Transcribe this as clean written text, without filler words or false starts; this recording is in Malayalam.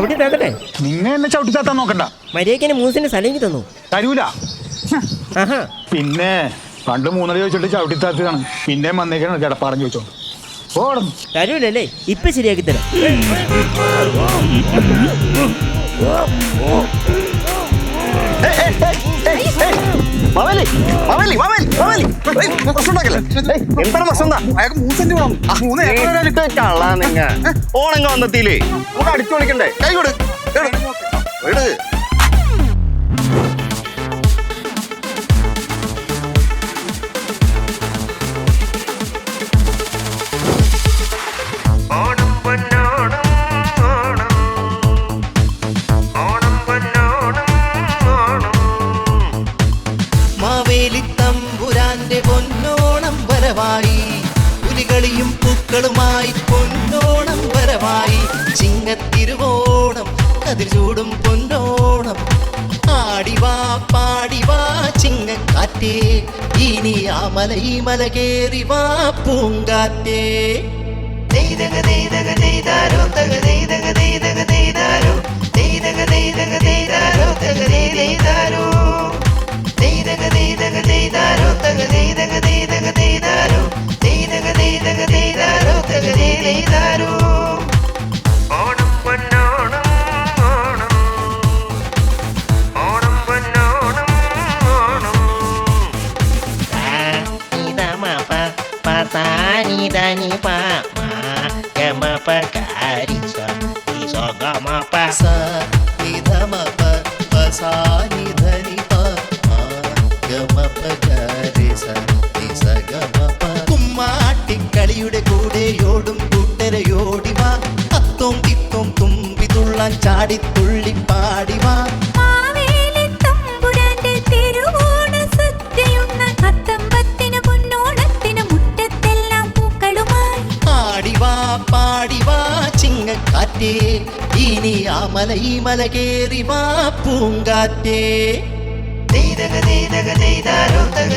ചവിട്ടിട്ടാക്കട്ടെ. നിന്നെ എന്നെ ചവിട്ടി താത്താൻ നോക്കണ്ട. മര്യാദയ്ക്ക് മൂസിന്റെ സ്ഥലം തന്നു തരൂല. ആഹാ പിന്നെ പണ്ട് 3 ചോദിച്ചിട്ട് ചവിട്ടി താത്തതാണ്. പിന്നെ വന്നേക്കാണ് കിടപ്പാറം ചോദിച്ചോണ്ട് ഓടും. തരൂലല്ലേ? ഇപ്പൊ ശരിയാക്കി തരാം. ഓണങ്ങ വന്നെത്തിയില്ലേ അടിച്ചു വിളിക്കണ്ടേ? കൈ കൊടു. മാവേലിത്തമ്പുരാന്റെ പൊന്നോണം വരവായി, പുലികളിയും പൂക്കളുമായി പൊന്നോണം വരവായി. ചിങ്ങത്തിരുവോണം കതിർ ചൂടും പൊന്നോണം. ആടിവാ പാടിവാ ചിങ്ങക്കാറ്റേ, ഇനി ആ മല ഈ മല കേറിവാ പൂങ്കാറ്റേ. നെയ്തക നെയ്തക നെയ്താരോ തക നെയ്തക നെയ്തക നെയ്താരോ നെയ്തക നെയ്തക നെയ്താരോ തക നെയ്താരോ നെയ്തക നെയ്തക നെയ്താരോ തക നെയ്തക നെയ്തക നെയ്താരോ നെയ്തക നെയ്തക നെയ്താരോ തക നെയ്താരോ. ഓണം പൊന്നോണം ഓണം, ഓണം പൊന്നോണം ഓണം. ഇതമപ പസാനിദനി പ ഗമപ കാരിസ ഇസഗമപ സ ഇധമപ പസാനിധനി പ ഗമപ ഗരിസ ഇസഗമപ. കുമ്മാട്ടിക്കളിയുടെ കൂടെയോടും കൂട്ടരയോടിവാ, അത്തോം തിത്തോം തുമ്പി തുള്ളാൻ ചാടിത്തുള്ളി പാടിവാ. ആടിവാ പാടിവാ ചിങ്ങക്കാറ്റേ, ഇനി ആ മല ഈ മല കേറിവാ പൂങ്കാറ്റേ. നെയ്തക നെയ്തക നെയ്താരോ തക